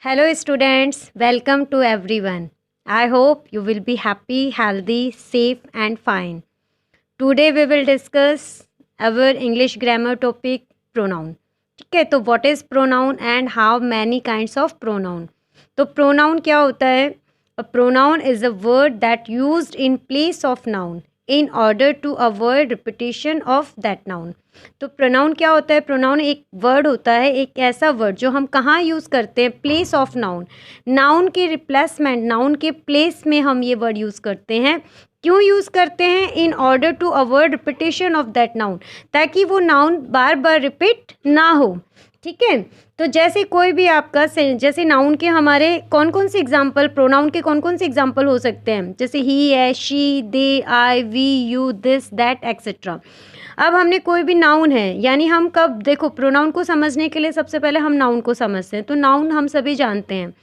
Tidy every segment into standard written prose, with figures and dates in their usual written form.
Hello, students. Welcome to everyone. I hope you will be happy, healthy, safe, and fine. Today we will discuss our English grammar topic pronoun. ठीक है, तो what is pronoun and how many kinds of pronoun? तो pronoun क्या होता है? A pronoun is a word that used in place of noun in order to avoid repetition of that noun. तो pronoun क्या होता है? प्रोनाउन एक word होता है, एक ऐसा वर्ड जो हम कहाँ यूज़ करते हैं? प्लेस ऑफ नाउन, नाउन के रिप्लेसमेंट, नाउन के प्लेस में हम ये वर्ड यूज़ करते हैं। क्यों यूज़ करते हैं? In order to avoid repetition of that noun, ताकि वो नाउन बार बार रिपीट ना हो। ठीक है, तो जैसे कोई भी आपका जैसे नाउन के हमारे कौन कौन से एग्जाम्पल, प्रोनाउन के कौन कौन से एग्जाम्पल हो सकते हैं? जैसे ही है, she, they, I, we, you, this, that, etcetera. अब हमने कोई भी नाउन है, यानी हम कब, देखो प्रोनाउन को समझने के लिए सबसे पहले हम नाउन को समझते हैं। तो नाउन हम सभी जानते हैं,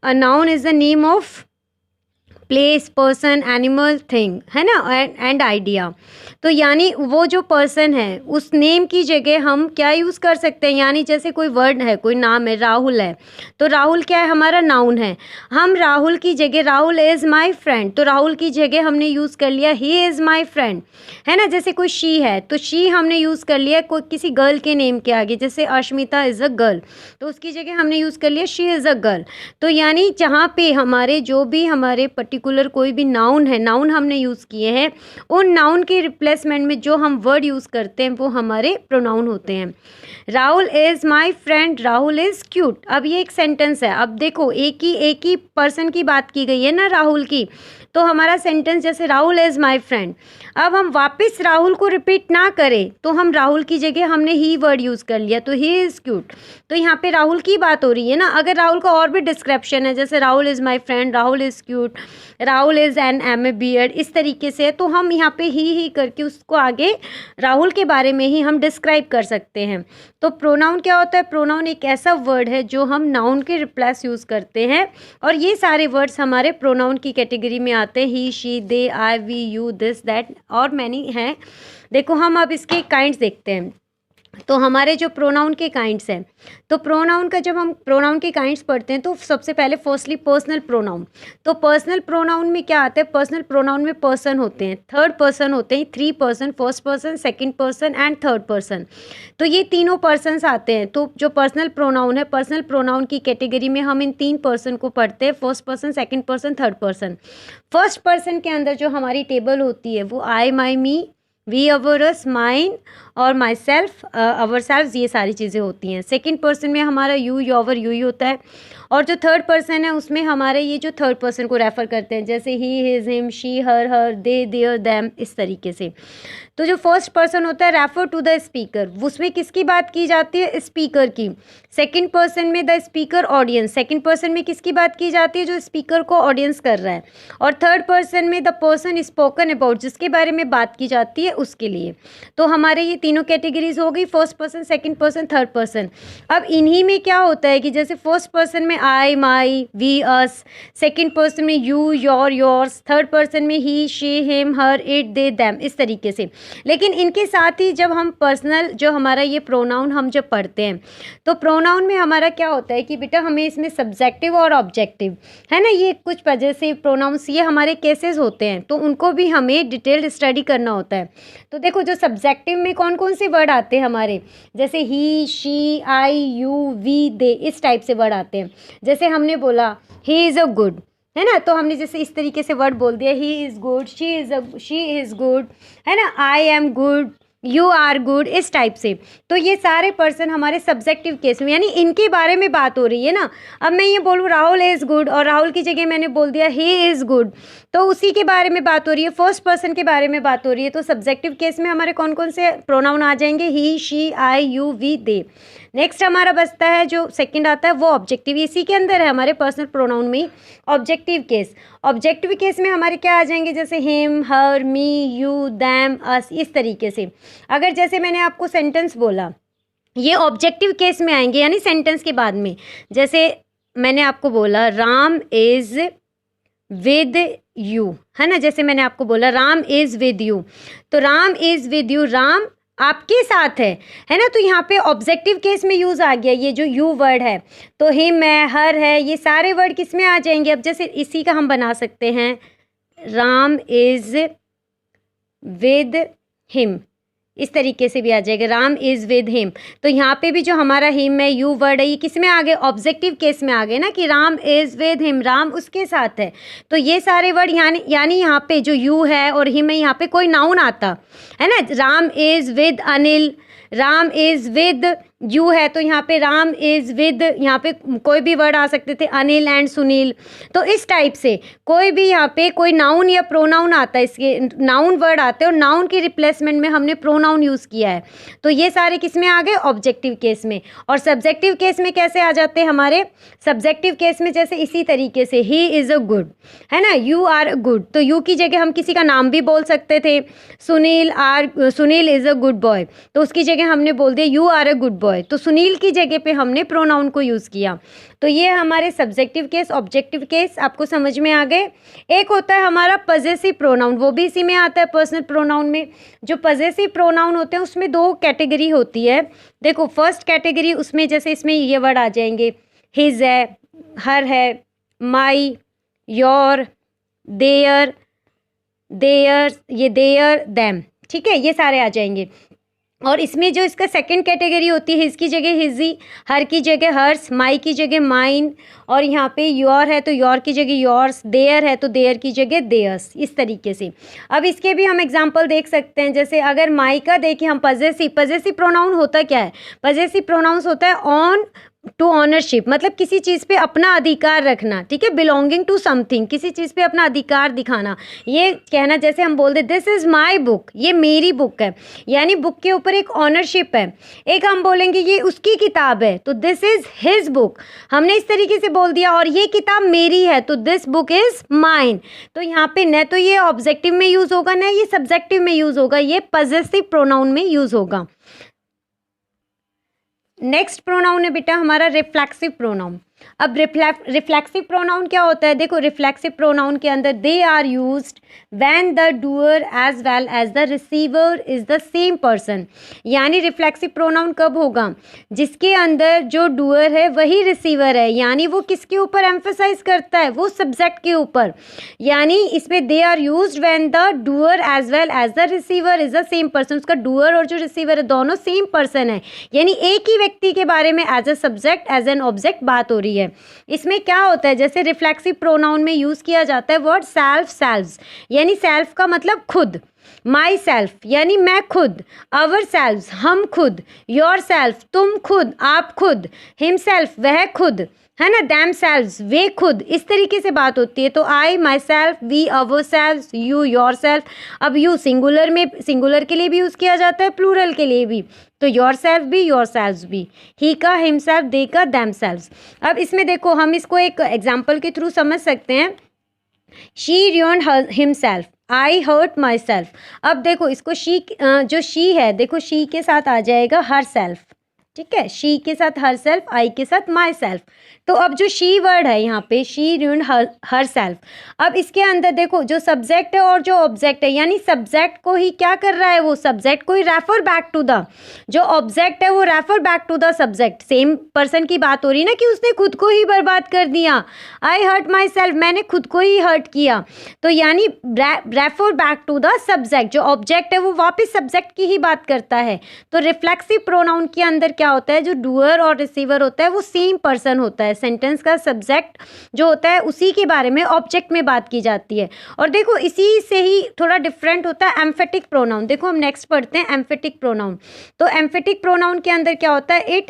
a noun is the name of place, person, animal, thing, है ना, एंड आइडिया। तो यानी वो जो पर्सन है उस नेम की जगह हम क्या यूज़ कर सकते हैं? यानी जैसे कोई वर्ड है, कोई नाम है, राहुल है, तो राहुल क्या है? हमारा नाउन है। हम राहुल की जगह, राहुल इज़ माय फ्रेंड, तो राहुल की जगह हमने यूज़ कर लिया ही इज़ माय फ्रेंड, है ना। जैसे कोई शी है तो शी हमने यूज़ कर लिया कोई किसी गर्ल के नेम के आगे, जैसे अश्मिता इज़ अ गर्ल, तो उसकी जगह हमने यूज़ कर लिया शी इज़ अ गर्ल। तो यानी जहाँ पे हमारे जो भी हमारे पर्टिकुलर कोई भी नाउन है, नाउन हमने यूज़ किए हैं, उन नाउन के रिप्लेसमेंट में जो हम वर्ड यूज़ करते हैं वो हमारे प्रोनाउन होते हैं। Rahul is my friend, Rahul is cute. अब ये एक सेंटेंस है। अब देखो एक ही पर्सन की बात की गई है ना, राहुल की, तो हमारा सेंटेंस जैसे राहुल इज़ माई फ्रेंड। अब हम वापस राहुल को रिपीट ना करें तो हम राहुल की जगह हमने ही वर्ड यूज़ कर लिया, तो ही इज़ क्यूट। तो यहाँ पे राहुल की बात हो रही है ना। अगर राहुल का और भी डिस्क्रिप्शन है, जैसे Rahul is my friend, Rahul is cute, Rahul is an M a beard, इस तरीके से, तो हम यहाँ पे ही करके उसको आगे राहुल के बारे में ही हम डिस्क्राइब कर सकते हैं। तो प्रोनाउन क्या होता है? प्रोनाउन एक ऐसा वर्ड है जो हम नाउन के रिप्लेस यूज़ करते हैं, और ये सारे वर्ड्स हमारे प्रोनाउन की कैटेगरी में आते हैं। He, she, they, I, we, you, this, that और मैनी हैं। देखो हम अब इसके काइंड्स देखते हैं। तो हमारे जो प्रोनाउन के काइंड्स हैं, तो प्रोनाउन का जब हम प्रोनाउन के काइंड्स पढ़ते हैं तो सबसे पहले फर्स्टली पर्सनल प्रोनाउन। तो पर्सनल प्रोनाउन में क्या आता है? पर्सनल प्रोनाउन में पर्सन होते हैं, थर्ड पर्सन होते हैं, 3 person, first person, second person and third person. तो ये तीनों पर्सन्स आते हैं। तो जो पर्सनल प्रोनाउन है, पर्सनल प्रोनाउन की कैटेगरी में हम इन 3 पर्सन को पढ़ते हैं, first person, second person, third person. First person के अंदर जो हमारी टेबल होती है वो आई, माई, मी, वी, अवर, अस, माइन और माई सेल्फ, अवर सेल्व्स, ये सारी चीज़ें होती हैं। सेकंड पर्सन में हमारा यू, योवर, यू ही होता है। और जो थर्ड पर्सन है उसमें हमारे ये जो थर्ड पर्सन को रेफ़र करते हैं, जैसे he, his, him, she, her, they, their, them, इस तरीके से। तो जो फर्स्ट पर्सन होता है रेफर टू द स्पीकर, उसमें किसकी बात की जाती है? स्पीकर की। सेकंड पर्सन में the speaker, audience, second person में किसकी बात की जाती है? जो स्पीकर को ऑडियंस कर रहा है। और थर्ड पर्सन में द पर्सन स्पोकन अबाउट, जिसके बारे में बात की जाती है उसके लिए। तो हमारे ये तीनों कैटेगरीज हो गई, first person, second person, third person. अब इन्हीं में क्या होता है कि जैसे फर्स्ट पर्सन में I, my, we, us, second person में you, your, yours, third person में he, she, him, her, it, they, them, इस तरीके से। लेकिन इनके साथ ही जब हम पर्सनल जो हमारा ये प्रोनाउन हम जब पढ़ते हैं, तो प्रोनाउन में हमारा क्या होता है कि बेटा हमें इसमें सब्जेक्टिव और ऑब्जेक्टिव, है ना, ये कुछ वजह से प्रोनाउंस ये हमारे केसेस होते हैं, तो उनको भी हमें डिटेल्ड स्टडी करना होता है। तो देखो जो सब्जेक्टिव में कौन कौन से वर्ड आते हैं हमारे, जैसे ही, शी, आई, यू, वी, दे, इस टाइप से वर्ड आते हैं। जैसे हमने बोला ही इज़ अ गुड, है ना, तो हमने जैसे इस तरीके से वर्ड बोल दिया, he is good, she is good, है ना, I am good, you are good, इस टाइप से। तो ये सारे पर्सन हमारे सब्जेक्टिव केस में, यानी इनके बारे में बात हो रही है ना। अब मैं ये बोलूँ राहुल इज़ गुड और राहुल की जगह मैंने बोल दिया ही इज़ गुड, तो उसी के बारे में बात हो रही है, फर्स्ट पर्सन के बारे में बात हो रही है। तो सब्जेक्टिव केस में हमारे कौन कौन से प्रोनाउन आ जाएंगे? He, she, I, you, we, they. Next हमारा बचता है जो सेकंड आता है वो ऑब्जेक्टिव, इसी के अंदर है हमारे पर्सनल प्रोनाउन में ऑब्जेक्टिव केस। ऑब्जेक्टिव केस में हमारे क्या आ जाएंगे? जैसे him, her, me, you, them, us, इस तरीके से। अगर जैसे मैंने आपको सेंटेंस बोला, ये ऑब्जेक्टिव केस में आएंगे, यानी सेंटेंस के बाद में। जैसे मैंने आपको बोला राम इज़ विद यू, है ना, जैसे मैंने आपको बोला राम इज़ विद यू, तो Ram is with you, Ram आपके साथ है ना। तो यहाँ पे ऑब्जेक्टिव केस में यूज़ आ गया ये जो यू वर्ड है। तो हिम है, हर है, ये सारे वर्ड किस में आ जाएंगे। अब जैसे इसी का हम बना सकते हैं, राम इज़ विद हिम, इस तरीके से भी आ जाएगा, राम इज़ विद हिम। तो यहाँ पे भी जो हमारा हिम है, यू वर्ड है, ये किस में आ गए, ऑब्जेक्टिव केस में आ गए ना, कि Ram is with him, Ram उसके साथ है। तो ये सारे वर्ड यानी यहाँ पे जो यू है और हिम है, यहाँ पे कोई नाउन आता है ना। Ram is with Anil, Ram is with you है, तो यहाँ पे राम इज़ विद, यहाँ पे कोई भी वर्ड आ सकते थे, अनिल एंड सुनील। तो इस टाइप से कोई भी यहाँ पे कोई नाउन या प्रोनाउन आता है, इसके नाउन वर्ड आते हैं और नाउन के रिप्लेसमेंट में हमने प्रोनाउन यूज़ किया है। तो ये सारे किस में आ गए, ऑब्जेक्टिव केस में। और सब्जेक्टिव केस में कैसे आ जाते हैं हमारे, सब्जेक्टिव केस में जैसे इसी तरीके से, ही इज़ अ गुड, है ना, यू आर गुड। तो यू की जगह हम किसी का नाम भी बोल सकते थे, Sunil is a good boy, तो उसकी जगह हमने बोल दिया you are a good boy. तो सुनील की जगह पे हमने प्रोनाउन को यूज़ किया। तो ये हमारे सब्जेक्टिव केस, ऑब्जेक्टिव केस आपको समझ में आ गए। एक होता है हमारा पजेसिव प्रोनाउन, वो भी इसी में आता है, पर्सनल प्रोनाउन में। जो पजेसिव प्रोनाउन होते हैं उसमें दो कैटेगरी होती है। देखो फर्स्ट कैटेगरी, उसमें जैसे इसमें ये वर्ड आ जाएंगे, हिज है, हर है, माई, योर, देयर, ये देयर, देम, ठीक है, ये सारे आ जाएंगे। और इसमें जो इसका सेकंड कैटेगरी होती है, हिज की जगह हिजी, हर की जगह हर्स, माई की जगह माइन, और यहाँ पे योर है तो योर की जगह योर्स, देयर है तो देयर की जगह देयर्स, इस तरीके से। अब इसके भी हम एग्जांपल देख सकते हैं। जैसे अगर माई का देखिए हम, पजेसिव प्रोनाउन होता क्या है, पजेसिव प्रोनाउंस होता है ऑन टू ऑनरशिप, मतलब किसी चीज़ पे अपना अधिकार रखना, ठीक है, बिलोंगिंग टू समथिंग, किसी चीज़ पे अपना अधिकार दिखाना। ये कहना, जैसे हम बोल दे दिस इज़ माई बुक, ये मेरी बुक है, यानी बुक के ऊपर एक ऑनरशिप है। एक हम बोलेंगे ये उसकी किताब है, तो दिस इज़ हिज बुक, हमने इस तरीके से बोल दिया। और ये किताब मेरी है, तो दिस बुक इज़ माइन। तो यहाँ पे न तो ये ऑब्जेक्टिव में यूज़ होगा, न ये सब्जेक्टिव में यूज़ होगा, ये पजेसिव प्रोनाउन में यूज़ होगा। नेक्स्ट प्रोनाउन है बेटा हमारा रिफ्लेक्सिव प्रोनाउन। अब रिफ्लेक्सिव प्रोनाउन क्या होता है, देखो रिफ्लेक्सिव प्रोनाउन के अंदर they are used when the doer as well as the receiver is the same person. यानी रिफ्लेक्सिव प्रोनाउन कब होगा, जिसके अंदर जो डूअर है वही रिसीवर है, यानी वो किसके ऊपर एम्फेसाइज करता है, वो सब्जेक्ट के ऊपर। यानी इसमें they are used when the doer as well as the receiver is the same person, उसका डूअर और जो रिसीवर है दोनों सेम पर्सन है, यानी एक ही व्यक्ति के बारे में as a subject as an object बात हो रही है। इसमें क्या होता है, जैसे रिफ्लेक्सिव प्रोनाउन में यूज किया जाता है वर्ड सेल्फ, सेल्व्स, यानी सेल्फ का मतलब खुद, माई सेल्फ यानी मैं खुद, आवर सेल्व्स हम खुद, योर सेल्फ तुम खुद, आप खुद, हिम सेल्फ वह खुद, है ना, दैम सेल्व्स वे खुद, इस तरीके से बात होती है। तो I, myself, we, ourselves, you, yourself. अब यू सिंगुलर में, सिंगुलर के लिए भी यूज़ किया जाता है, प्लूरल के लिए भी, तो योर सेल्फ भी, योर सेल्व्स भी, ही का, हिम सेल्फ, दे का, दैम सेल्व्स। अब इसमें देखो हम इसको एक एग्जाम्पल के थ्रू समझ सकते हैं। She ruined himself, I hurt myself. अब देखो इसको शी, जो शी है देखो शी के साथ आ जाएगा हर सेल्फ, ठीक है, शी के साथ हर सेल्फ, आई के साथ माई सेल्फ। तो अब जो शी वर्ड है यहाँ पे, शी ruined हर सेल्फ। अब इसके अंदर देखो जो सब्जेक्ट है और जो ऑब्जेक्ट है, यानी सब्जेक्ट को ही क्या कर रहा है, वो सब्जेक्ट को ही रेफर बैक टू द, जो ऑब्जेक्ट है वो refer back to the subject. Same person की बात हो रही है ना, कि उसने खुद को ही बर्बाद कर दिया, आई हर्ट माई सेल्फ, मैंने खुद को ही हर्ट किया। तो यानी refer back to the subject, जो ऑब्जेक्ट है वो वापस सब्जेक्ट की ही बात करता है। तो रिफ्लेक्सिव प्रोनाउन के अंदर क्या होता है, जो डूअर और रिसीवर होता है वो सेम पर्सन होता है, सेंटेंस का सब्जेक्ट जो होता है उसी के बारे में ऑब्जेक्ट में बात की जाती है। और देखो इसी से ही थोड़ा डिफरेंट होता है एम्फेटिक प्रोनाउन। देखो हम नेक्स्ट पढ़ते हैं एम्फेटिक प्रोनाउन। तो एम्फेटिक प्रोनाउन के अंदर क्या होता है, it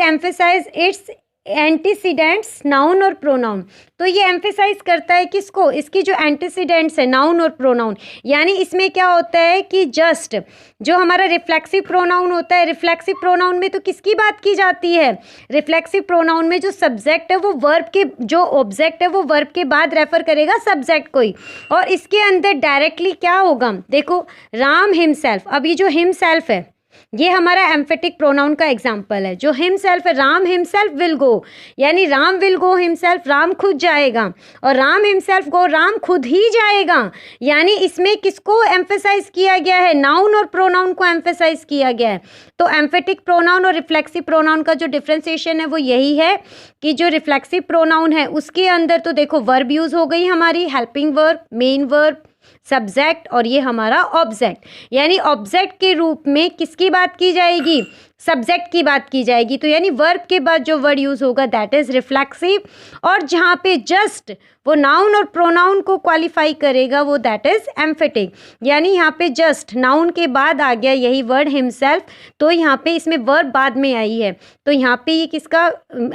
emphasize its antecedents noun और प्रोनाउन। तो ये एम्फेसाइज करता है किसको, इसकी जो एंटीसीडेंट्स है नाउन और प्रोनाउन। यानी इसमें क्या होता है कि जस्ट जो हमारा रिफ्लेक्सिव प्रोनाउन होता है, रिफ्लेक्सिव प्रोनाउन में तो किसकी बात की जाती है, रिफ्लेक्सिव प्रोनाउन में जो सब्जेक्ट है वो वर्ब के, जो ऑब्जेक्ट है वो वर्ब के बाद रेफर करेगा सब्जेक्ट को ही। और इसके अंदर डायरेक्टली क्या होगा, देखो राम हिमसेल्फ, अब ये जो हिमसेल्फ है ये हमारा एम्फेटिक प्रोनाउन का एग्जाम्पल है। जो हिमसेल्फ है, राम हिमसेल्फ विल गो, यानी Ram will go himself, Ram खुद जाएगा, और राम हिमसेल्फ गो, राम खुद ही जाएगा। यानी इसमें किसको एम्फेसाइज किया गया है? नाउन और प्रोनाउन को एम्फेसाइज किया गया है। तो एम्फेटिक प्रोनाउन और रिफ्लेक्सिव प्रोनाउन का जो डिफ्रेंसिएशन है वो यही है कि जो रिफ्लेक्सिव प्रोनाउन है उसके अंदर तो देखो वर्ब यूज हो गई हमारी, helping verb, main verb, subject, और ये हमारा ऑब्जेक्ट। यानी ऑब्जेक्ट के रूप में किसकी बात की जाएगी? सब्जेक्ट की बात की जाएगी। तो यानी वर्ब के बाद जो वर्ड यूज होगा दैट इज रिफ्लेक्सिव, और जहाँ पे जस्ट वो नाउन और प्रोनाउन को क्वालिफाई करेगा वो दैट इज एम्फेटिक। यानी यहाँ पे जस्ट नाउन के बाद आ गया यही वर्ड हिमसेल्फ, तो यहाँ पे इसमें वर्ब बाद में आई है, तो यहाँ पे ये किसका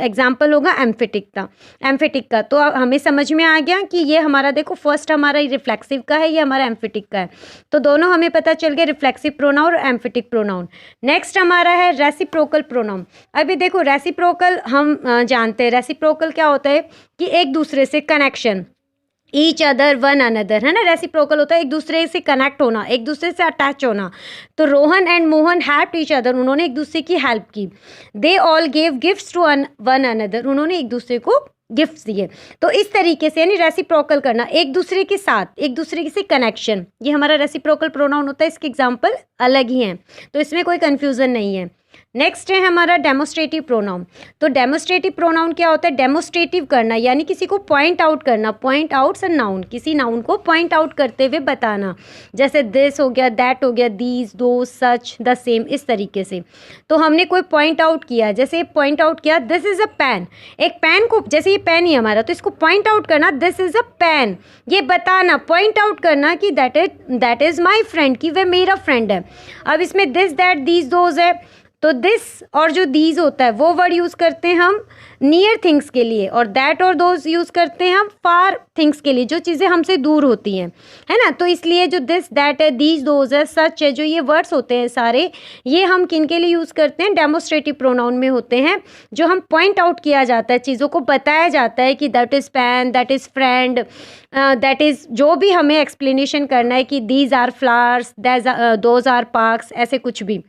एग्जाम्पल होगा? एम्फेटिक का। तो हमें समझ में आ गया कि ये हमारा देखो फर्स्ट हमारा रिफ्लेक्सिव का है, ये हमारा एम्फेटिक का है। तो दोनों हमें पता चल गया, रिफ्लेक्सिव प्रोनाउन और एम्फेटिक प्रोनाउन। नेक्स्ट हमारा है रेसिप्रोकल प्रोनाउन। अभी देखो रेसिप्रोकल हम जानते हैं, रेसिप्रोकल क्या होता है कि एक दूसरे से connection, each other one another, है ना। रेसिप्रोकल होता है एक दूसरे से कनेक्ट होना, एक दूसरे से अटैच होना। तो Rohan and Mohan helped each other, उन्होंने एक दूसरे की हेल्प की। They all gave gifts to one another, उन्होंने एक दूसरे को गिफ्ट्स दिए। तो इस तरीके से यानी रेसिप्रोकल करना, एक दूसरे के साथ, एक दूसरे से कनेक्शन, ये हमारा रेसिप्रोकल प्रोनाउन होता है। इसके एग्जाम्पल अलग ही हैं, तो इसमें कोई कन्फ्यूजन नहीं है। नेक्स्ट है हमारा डेमोस्ट्रेटिव प्रोनाउन। तो डेमोस्ट्रेटिव प्रोनाउन क्या होता है? डेमोस्ट्रेटिव करना, यानी किसी को पॉइंट आउट करना। पॉइंट आउट अ नाउन, किसी नाउन को पॉइंट आउट करते हुए बताना। जैसे दिस हो गया, दैट हो गया, दीज, दो, सच, द सेम, इस तरीके से। तो हमने कोई पॉइंट आउट किया, जैसे पॉइंट आउट किया दिस इज़ अ पेन। एक पेन को, जैसे ये पेन ही हमारा, तो इसको पॉइंट आउट करना, दिस इज़ अ पेन, ये बताना, पॉइंट आउट करना कि दैट इज़ माई फ्रेंड, कि वह मेरा फ्रेंड है। अब इसमें दिस, दैट, दीज, दोज है, तो दिस और जो दीज होता है वो वर्ड यूज़ करते हैं हम नियर थिंग्स के लिए, और दैट और दोज यूज़ करते हैं हम फार थिंग्स के लिए, जो चीज़ें हमसे दूर होती हैं, है ना। तो इसलिए जो दिस, दैट है, दीज, दोज है, सच है, जो ये वर्ड्स होते हैं सारे, ये हम किन के लिए यूज़ करते हैं? डेमोस्ट्रेटिव प्रोनाउन में होते हैं, जो हम पॉइंट आउट किया जाता है, चीज़ों को बताया जाता है कि that is pen, that is friend, that is, जो भी हमें एक्सप्लेनेशन करना है कि these are flowers, those are parks, ऐसे कुछ भी।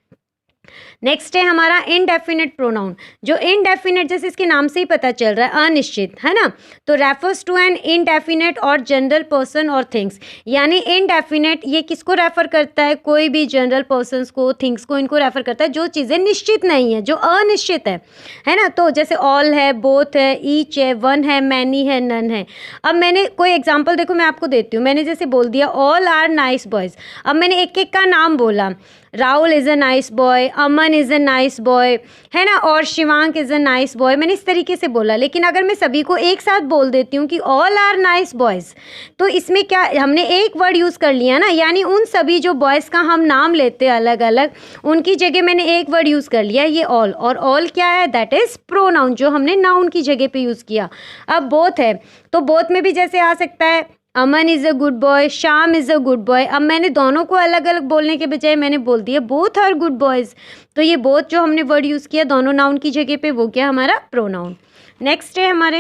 नेक्स्ट है हमारा इनडेफिनेट प्रोनाउन। जो इनडेफिनेट, जैसे इसके नाम से ही पता चल रहा है, अनिश्चित, है ना। तो रेफर्स टू एन इनडेफिनेट और जनरल पर्सन और थिंग्स। यानी इनडेफिनेट ये किसको रेफर करता है? कोई भी जनरल पर्सन्स को, थिंग्स को, इनको रेफर करता है जो चीज़ें निश्चित नहीं है, जो अनिश्चित है ना। तो जैसे ऑल है, बोथ है, ईच है, वन है, मैनी है, नन है। अब मैंने कोई एग्जाम्पल देखो मैं आपको देती हूँ। मैंने जैसे बोल दिया ऑल आर नाइस बॉयज़, अब मैंने एक एक का नाम बोला, Rahul is a nice boy, Aman is a nice boy, है ना, और Shivank is a nice boy, मैंने इस तरीके से बोला। लेकिन अगर मैं सभी को एक साथ बोल देती हूँ कि ऑल आर नाइस बॉयज़, तो इसमें क्या हमने एक वर्ड यूज़ कर लिया ना, यानी उन सभी जो बॉयज़ का हम नाम लेते हैं अलग अलग, उनकी जगह मैंने एक वर्ड यूज़ कर लिया, ये ऑल। और ऑल क्या है? दैट इज़ प्रोनाउन, जो हमने नाउन की जगह पे यूज़ किया। अब बोथ है, तो बोथ में भी जैसे आ सकता है Aman is a good boy, Shyam is a good boy. अब मैंने दोनों को अलग अलग बोलने के बजाय मैंने बोल दिया बोथ आर गुड बॉयज़, तो ये बोथ जो हमने वर्ड यूज़ किया दोनों नाउन की जगह पे, वो क्या हमारा प्रोनाउन। नेक्स्ट है हमारे